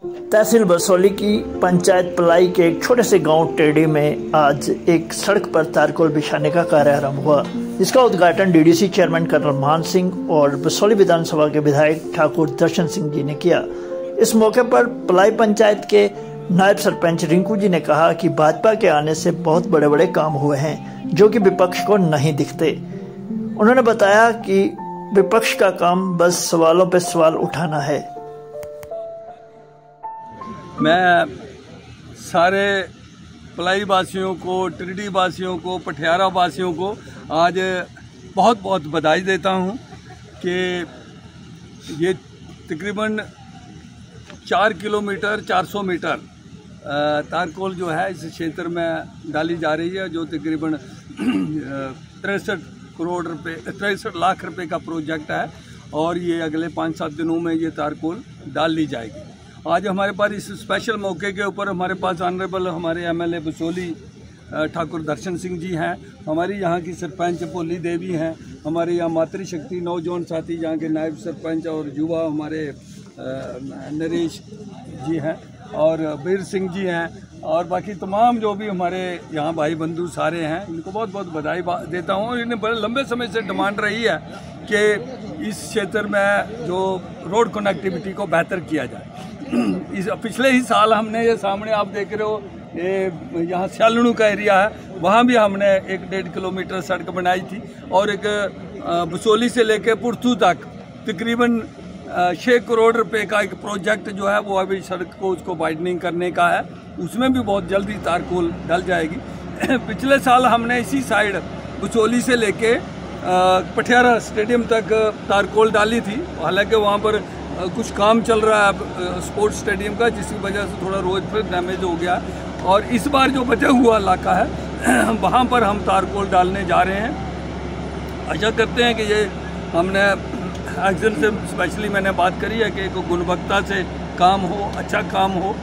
तहसील बसोली की पंचायत पलाई के एक छोटे से गांव टेडी में आज एक सड़क पर तारकोल बिछाने का कार्य आरंभ हुआ, जिसका उद्घाटन डीडीसी चेयरमैन कर्नल मान सिंह और बसोली विधानसभा के विधायक ठाकुर दर्शन सिंह जी ने किया। इस मौके पर पलाई पंचायत के नायब सरपंच रिंकू जी ने कहा कि भाजपा के आने से बहुत बड़े बड़े काम हुए हैं जो कि विपक्ष को नहीं दिखते। उन्होंने बताया कि विपक्ष का काम बस सवालों पर सवाल उठाना है। मैं सारे पलाई वासियों को, टिरडी वासियों को, पटियारा वासियों को आज बहुत बहुत बधाई देता हूं कि ये तकरीबन 4 किलोमीटर 400 मीटर तारकोल जो है इस क्षेत्र में डाली जा रही है, जो तकरीबन 63 लाख रुपए का प्रोजेक्ट है और ये अगले 5-7 दिनों में ये तारकोल डाल ली जाएगी। आज हमारे पास इस स्पेशल मौके के ऊपर हमारे पास ऑनरेबल हमारे एमएलए बसोली ठाकुर दर्शन सिंह जी हैं, हमारी यहाँ की सरपंच पोली देवी हैं, हमारे यहाँ मातृशक्ति नौजवान साथी यहाँ के नायब सरपंच और युवा हमारे नरेश जी हैं और बीर सिंह जी हैं और बाकी तमाम जो भी हमारे यहाँ भाई बंधु सारे हैं, इनको बहुत बहुत बधाई देता हूँ। और इन्हें बड़े लंबे समय से डिमांड रही है कि इस क्षेत्र में जो रोड कनेक्टिविटी को बेहतर किया जाए। इस पिछले ही साल हमने ये सामने आप देख रहे हो ये यहाँ स्यालणू का एरिया है, वहाँ भी हमने 1-1.5 किलोमीटर सड़क बनाई थी और एक बसोली से लेकर पुरथू तक तकरीबन 6 करोड़ रुपए का एक प्रोजेक्ट जो है वो अभी सड़क को उसको वाइडनिंग करने का है, उसमें भी बहुत जल्दी तारकोल डल जाएगी। पिछले साल हमने इसी साइड बसोली से लेके पटियारा स्टेडियम तक तारकोल डाली थी, हालांकि वहाँ पर कुछ काम चल रहा है स्पोर्ट्स स्टेडियम का, जिसकी वजह से थोड़ा रोड फिर डैमेज हो गया और इस बार जो बचा हुआ इलाका है वहाँ पर हम तारकोल डालने जा रहे हैं। आशा करते हैं कि ये हमने एक्शन से स्पेशली मैंने बात करी है कि एक गुणवत्ता से काम हो, अच्छा काम हो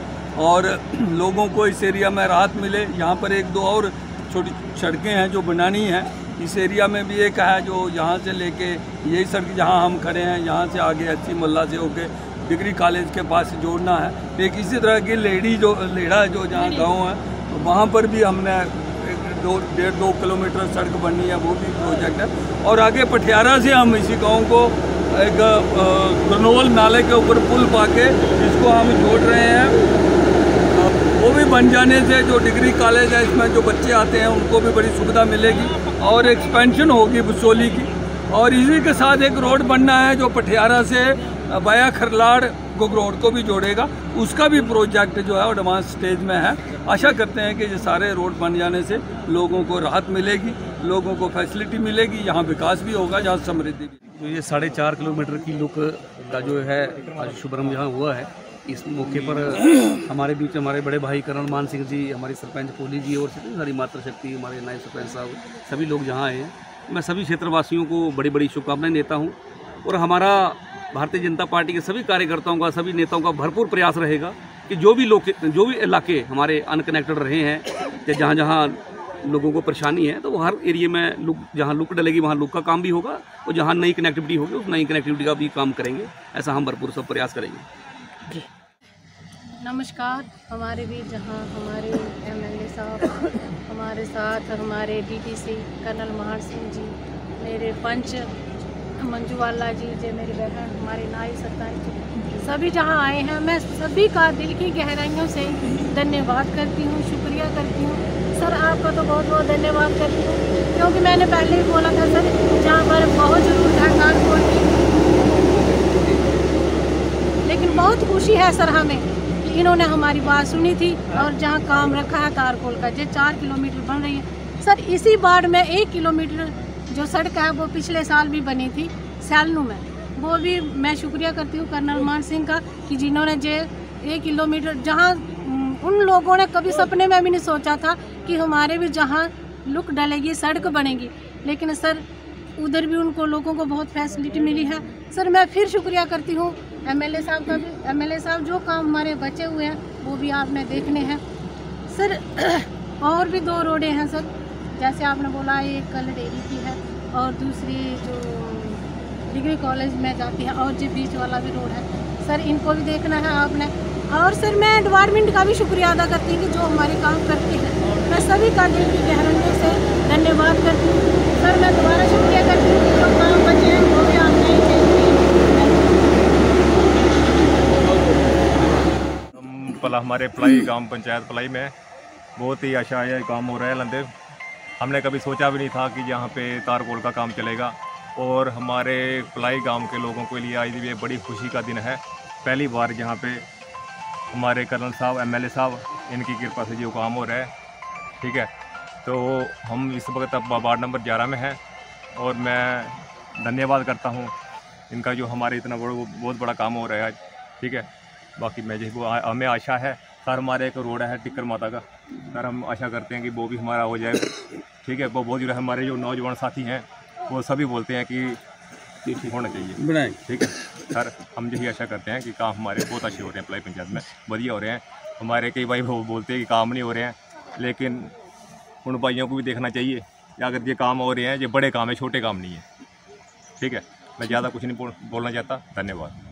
और लोगों को इस एरिया में राहत मिले। यहाँ पर 1-2 और छोटी सड़कें हैं जो बनानी हैं इस एरिया में भी, एक है जो यहाँ से लेके यही सड़क जहाँ हम खड़े हैं यहाँ से आगे अच्छी मोहल्ला से होके डिग्री कॉलेज के पास जोड़ना है। एक इसी तरह की लेड़ा जो जहाँ गांव है वहाँ पर भी हमने 1.5-2 किलोमीटर सड़क बननी है, वो भी प्रोजेक्ट है। और आगे पटियारा से हम इसी गाँव को एक गरनोल नाले के ऊपर पुल पाके जिसको हम जोड़ रहे हैं, वो भी बन जाने से जो डिग्री कॉलेज है इसमें जो बच्चे आते हैं उनको भी बड़ी सुविधा मिलेगी और एक्सपेंशन होगी बसोली की। और इसी के साथ एक रोड बनना है जो पटियारा से बाया खरलाड़ गोगरोड को भी जोड़ेगा, उसका भी प्रोजेक्ट जो है एडवांस स्टेज में है। आशा करते हैं कि ये सारे रोड बन जाने से लोगों को राहत मिलेगी, लोगों को फैसिलिटी मिलेगी, यहाँ विकास भी होगा, जहाँ समृद्धि भी। तो ये 4.5 किलोमीटर की लुक का जो है आज शुभारंभ यहाँ हुआ है, इस मौके पर हमारे बीच हमारे बड़े भाई कर्नल मान सिंह जी, हमारी सरपंच पोली जी और सारी मातृशक्ति हमारे नायब सरपंच साहब, सभी लोग यहाँ आए हैं। मैं सभी क्षेत्रवासियों को बड़ी बड़ी शुभकामनाएं देता हूँ और हमारा भारतीय जनता पार्टी के सभी कार्यकर्ताओं का, सभी नेताओं का भरपूर प्रयास रहेगा कि जो भी इलाके हमारे अनकनेक्टेड रहे हैं या जहाँ जहाँ लोगों को परेशानी है तो वो हर एरिया में जहाँ लुक डलेगी वहाँ लुक का काम भी होगा और जहाँ नई कनेक्टिविटी होगी उस नई कनेक्टिविटी का भी काम करेंगे। ऐसा हम भरपूर सब प्रयास करेंगे। नमस्कार। हमारे बीच जहाँ हमारे एमएलए साहब हमारे साथ, हमारे डीडीसी कर्नल मान सिंह जी, मेरे पंच मंजू वाला जी, जो मेरी बहन, हमारे नायब सरपंच, सभी जहाँ आए हैं, मैं सभी का दिल की गहराइयों से धन्यवाद करती हूँ, शुक्रिया करती हूँ। सर आपका तो बहुत बहुत धन्यवाद करती हूँ, क्योंकि मैंने पहले ही बोला था सर जहाँ पर बहुत ज़रूरत है तारकोल की, लेकिन बहुत खुशी है सर हमें कि इन्होंने हमारी बात सुनी थी और जहाँ काम रखा है तारकोल का, जो 4 किलोमीटर बन रही है सर। इसी बाढ़ में 1 किलोमीटर जो सड़क है वो पिछले साल भी बनी थी स्यालणू में, वो भी मैं शुक्रिया करती हूँ कर्नल मान सिंह का कि जिन्होंने जो 1 किलोमीटर, जहाँ उन लोगों ने कभी सपने में भी नहीं सोचा था कि हमारे भी जहाँ लुक डलेगी, सड़क बनेगी, लेकिन सर उधर भी उनको लोगों को बहुत फैसिलिटी मिली है। सर मैं फिर शुक्रिया करती हूँ एमएलए साहब का भी। एमएलए साहब जो काम हमारे बचे हुए हैं वो भी आपने देखने हैं सर। और भी 2 रोडें हैं सर, जैसे आपने बोला एक कल डेरी की है और दूसरी जो डिग्री कॉलेज में जाती है और जो बीच वाला भी रोड है सर, इनको भी देखना है आपने। और सर मैं डिपार्टमेंट का भी शुक्रिया अदा करती हूँ कि जो हमारे काम करते हैं। मैं सभी का दिल की गहराई से धन्यवाद करती हूँ। सर मैं दोबारा शुक्रिया करती हूँ कि जो काम बचे हैं वो भी आप नहीं चाहिए। हमारे पलाई गांव पंचायत पलाई में बहुत ही आशाएं काम हो रहा है लंदे। हमने कभी सोचा भी नहीं था कि यहाँ पे तारकोल का काम चलेगा और हमारे पलाई गांव के लोगों के लिए आज ये बड़ी खुशी का दिन है। पहली बार यहाँ पे हमारे कर्नल साहब MLA साहब इनकी कृपा से जो काम हो रहा है, ठीक है। तो हम इस वक्त अब वार्ड नंबर 11 में हैं और मैं धन्यवाद करता हूँ इनका जो हमारे इतना बहुत बड़ा काम हो रहा है आज, ठीक है। बाकी मैं हमें आशा है सर, हमारे एक रोड है टिक्कर माता का सर, हम आशा करते हैं कि वो भी हमारा हो जाए, ठीक है। वो बहुत जो हमारे जो नौजवान साथी हैं वो सभी बोलते हैं कि होना चाहिए, ठीक है सर। हम यही आशा करते हैं कि काम हमारे बहुत अच्छे हो रहे हैं, पलाई पंचायत में बढ़िया हो रहे हैं। हमारे कई भाई बोलते हैं कि काम नहीं हो रहे हैं, लेकिन उन भाइयों को भी देखना चाहिए कि अगर ये काम हो रहे हैं, ये बड़े काम है, छोटे काम नहीं है, ठीक है। मैं ज़्यादा कुछ नहीं बोलना चाहता। धन्यवाद।